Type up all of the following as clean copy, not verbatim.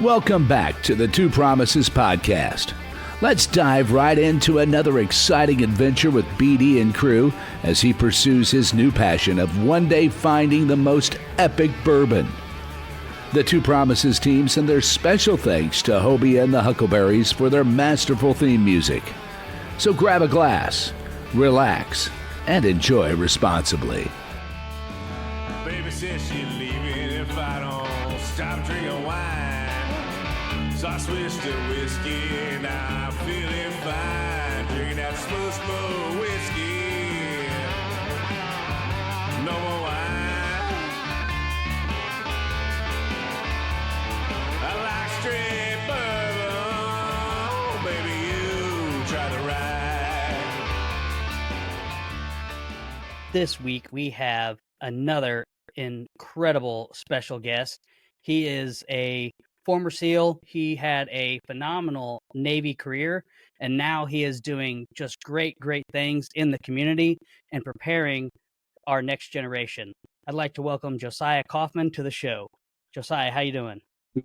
Welcome back to the Two Promises podcast. Let's dive right into another exciting adventure with BD and crew as he pursues his new passion of one day finding the most epic bourbon. The Two Promises team send their special thanks to Hobie and the Huckleberries for their masterful theme music. So grab a glass, relax, and enjoy responsibly. Baby says she's leaving if I don't stop drinking wine. So I switched to whiskey and I'm feeling fine. Drinking that smooth, smooth whiskey. No more wine. I like straight bourbon. Baby, you try the ride. This week we have another incredible special guest. He is a former SEAL. He had a phenomenal Navy career, and now he is doing just great things in the community and preparing our next generation. I'd like to welcome Josiah Kauffman to the show. Josiah, how you doing?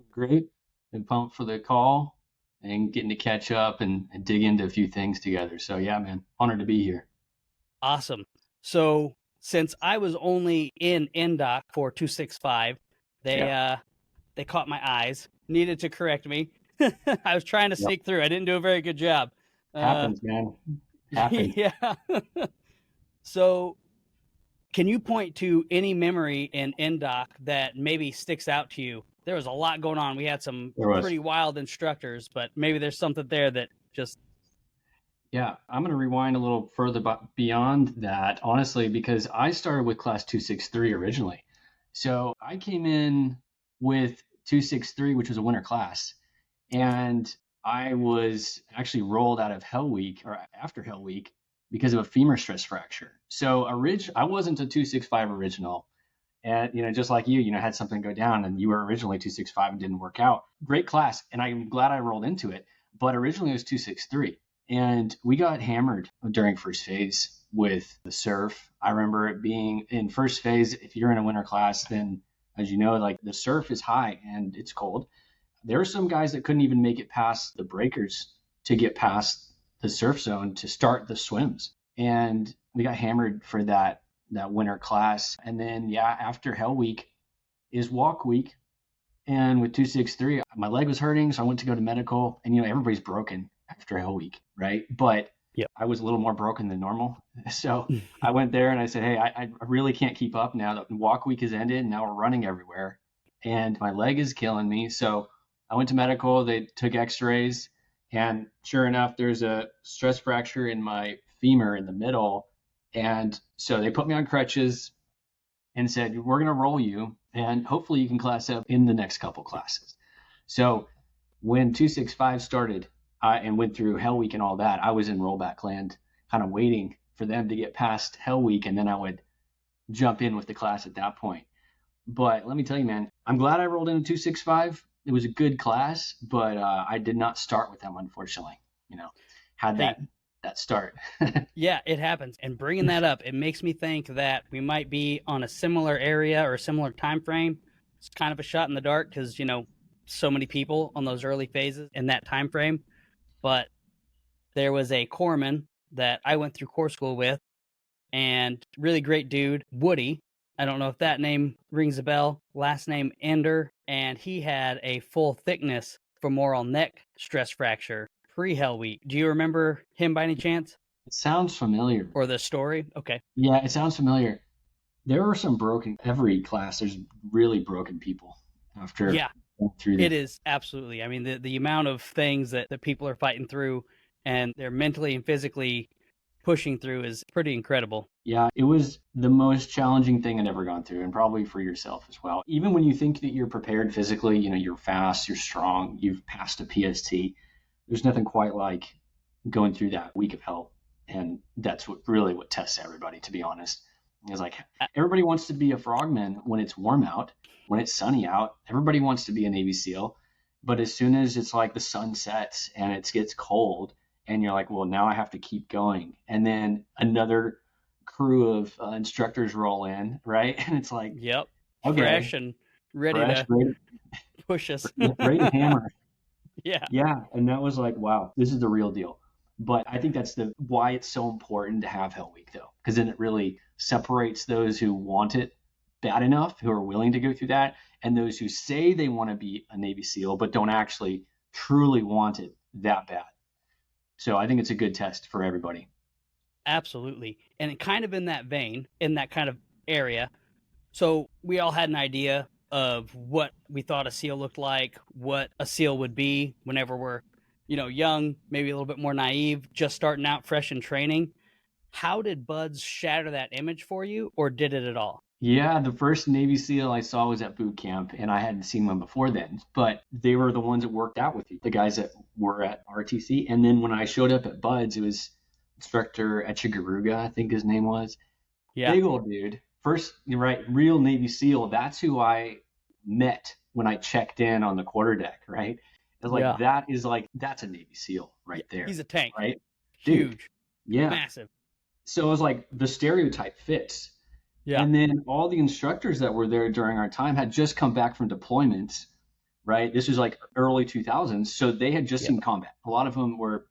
Great. Been pumped for the call and getting to catch up and dig into a few things together. So yeah, man, honored to be here. Awesome. So since I was only in NDOC for 265, they caught my eyes, needed to correct me. I was trying to sneak through. I didn't do a very good job. Happens, man. Happens. Yeah. So can you point to any memory in NDOC that maybe sticks out to you? There was a lot going on. We had some pretty wild instructors, but maybe there's something there that just... Yeah, I'm going to rewind a little further beyond that, honestly, because I started with class 263 originally. So I came in with 263, which was a winter class, and I was actually rolled out of Hell Week or after Hell Week because of a femur stress fracture. So I wasn't a 265 original, and just like you had something go down, and you were originally 265 and didn't work out. Great class, and I'm glad I rolled into it. But originally it was 263. And we got hammered during first phase with the surf. I remember it being in first phase, if you're in a winter class, then as you know, like the surf is high and it's cold. There were some guys that couldn't even make it past the breakers to get past the surf zone to start the swims. And we got hammered for that winter class. And then, after Hell Week is walk week. And with 263, my leg was hurting. So I went to go to medical, and, everybody's broken after Hell Week, right? But I was a little more broken than normal. So I went there and I said, hey, I really can't keep up now. The walk week has ended and now we're running everywhere and my leg is killing me. So I went to medical, they took x-rays, and sure enough, there's a stress fracture in my femur in the middle. And so they put me on crutches and said, we're going to roll you and hopefully you can class up in the next couple classes. So when 265 started, and went through Hell Week and all that, I was in rollback land, kind of waiting for them to get past Hell Week, and then I would jump in with the class at that point. But let me tell you, man, I'm glad I rolled into 265. It was a good class, but I did not start with them, unfortunately. Had that start. Yeah, it happens. And bringing that up, it makes me think that we might be on a similar area or a similar time frame. It's kind of a shot in the dark because, so many people on those early phases in that time frame. But there was a corpsman that I went through corps school with, and really great dude, Woody. I don't know if that name rings a bell. Last name Ender, and he had a full thickness femoral neck stress fracture pre-Hell Week. Do you remember him by any chance? It sounds familiar. Or the story? Okay. Yeah, it sounds familiar. There were some every class, there's really broken people after. Yeah. It is, absolutely. I mean, the amount of things that people are fighting through and they're mentally and physically pushing through is pretty incredible. Yeah, it was the most challenging thing I'd ever gone through, and probably for yourself as well. Even when you think that you're prepared physically, you're fast, you're strong, you've passed a PST, there's nothing quite like going through that week of hell. And that's what tests everybody, to be honest. It's like everybody wants to be a frogman when it's warm out, when it's sunny out. Everybody wants to be a Navy SEAL. But as soon as it's like the sun sets and it gets cold and you're like, well, now I have to keep going. And then another crew of instructors roll in, right? And it's like, yep, okay, fresh and ready push us. Ready to hammer. Yeah. Yeah. And that was like, wow, this is the real deal. But I think that's why it's so important to have Hell Week, though, because then it really separates those who want it bad enough, who are willing to go through that, and those who say they want to be a Navy SEAL, but don't actually truly want it that bad. So I think it's a good test for everybody. Absolutely. And kind of in that vein, in that kind of area, so we all had an idea of what we thought a SEAL looked like, what a SEAL would be whenever we're, young, maybe a little bit more naive, just starting out fresh in training. How did Buds shatter that image for you, or did it at all? Yeah, the first Navy SEAL I saw was at boot camp, and I hadn't seen one before then, but they were the ones that worked out with you, the guys that were at RTC. And then when I showed up at Buds, it was instructor Echegaruga, I think his name was. Yeah. Big old dude. First, you're right, real Navy SEAL. That's who I met when I checked in on the quarterdeck, right? It's like, that's a Navy SEAL right there. He's a tank. Right? Huge. Dude, yeah. Massive. So it was like the stereotype fits. Yeah. And then all the instructors that were there during our time had just come back from deployments, right? This was like early 2000s. So they had just seen combat. A lot of them were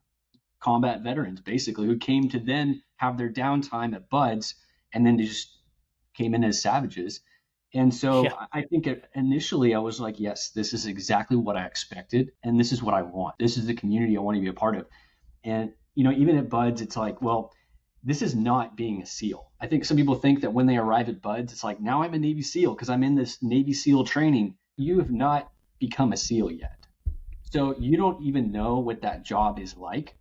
combat veterans, basically, who came to then have their downtime at Buds, and then they just came in as savages. And so I think initially I was like, yes, this is exactly what I expected. And this is what I want. This is the community I want to be a part of. And, even at Buds, it's like, well, this is not being a SEAL. I think some people think that when they arrive at Buds, it's like, now I'm a Navy SEAL because I'm in this Navy SEAL training. You have not become a SEAL yet. So you don't even know what that job is like.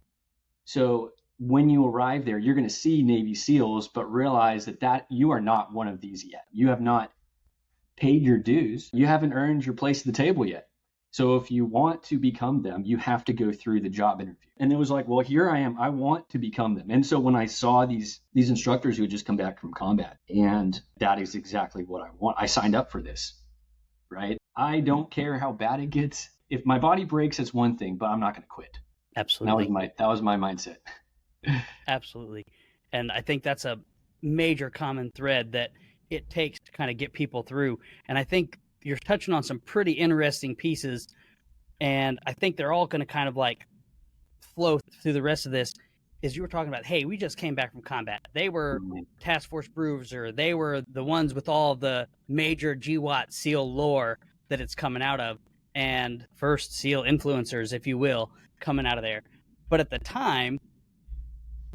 So when you arrive there, you're going to see Navy SEALs, but realize that you are not one of these yet. You have not paid your dues. You haven't earned your place at the table yet. So if you want to become them, you have to go through the job interview. And it was like, well, here I am. I want to become them. And so when I saw these instructors who had just come back from combat, and that is exactly what I want. I signed up for this, right? I don't care how bad it gets. If my body breaks, it's one thing, but I'm not going to quit. Absolutely. That was my mindset. Absolutely. And I think that's a major common thread that it takes to kind of get people through. And I think you're touching on some pretty interesting pieces, and I think they're all going to kind of like flow through the rest of this. Is you were talking about, hey, we just came back from combat. They were Task Force Bruiser. They were the ones with all the major GWAT SEAL lore that it's coming out of, and first SEAL influencers, if you will, coming out of there. But at the time,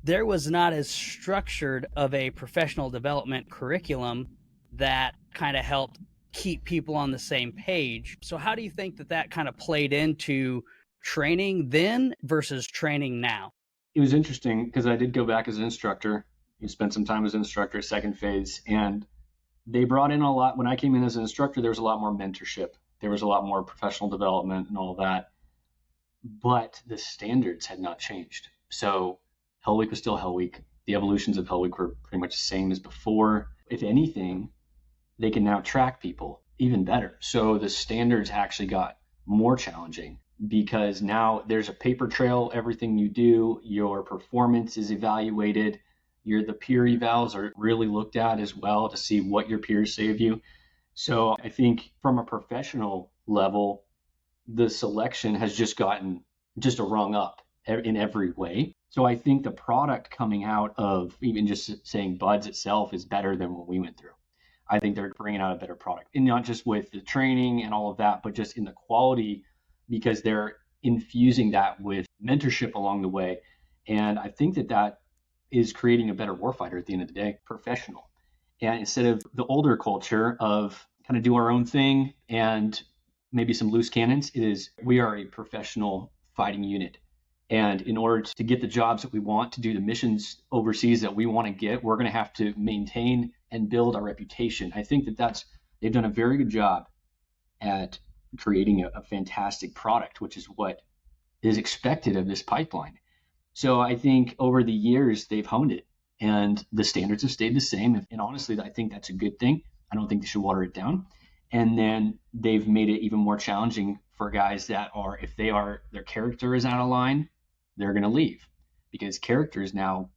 there was not as structured of a professional development curriculum that kind of helped keep people on the same page. So how do you think that kind of played into training then versus training now? It was interesting because I did go back as an instructor. You spent some time as an instructor, second phase, and they brought in a lot. When I came in as an instructor, there was a lot more mentorship. There was a lot more professional development and all that. But the standards had not changed. So Hell Week was still Hell Week. The evolutions of Hell Week were pretty much the same as before. If anything, they can now track people even better. So the standards actually got more challenging because now there's a paper trail. Everything you do, your performance is evaluated. The peer evals are really looked at as well to see what your peers say of you. So I think from a professional level, the selection has just gotten just a rung up in every way. So I think the product coming out of even just saying Buds itself is better than what we went through. I think they're bringing out a better product, and not just with the training and all of that, but just in the quality, because they're infusing that with mentorship along the way. And I think that is creating a better warfighter at the end of the day, professional. And instead of the older culture of kind of do our own thing and maybe some loose cannons, it is we are a professional fighting unit. And in order to get the jobs that we want, to do the missions overseas that we want to get, we're going to have to maintain and build our reputation. I think they've done a very good job at creating a fantastic product, which is what is expected of this pipeline. So I think over the years, they've honed it and the standards have stayed the same. And honestly, I think that's a good thing. I don't think they should water it down. And then they've made it even more challenging for guys that are, if their character is out of line, they're going to leave, because character is now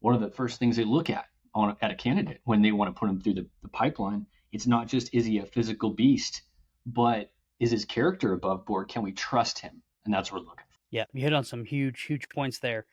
one of the first things they look at a candidate when they want to put them through the pipeline. It's not just, is he a physical beast, but is his character above board? Can we trust him? And that's what we're looking for. Yeah, you hit on some huge points there.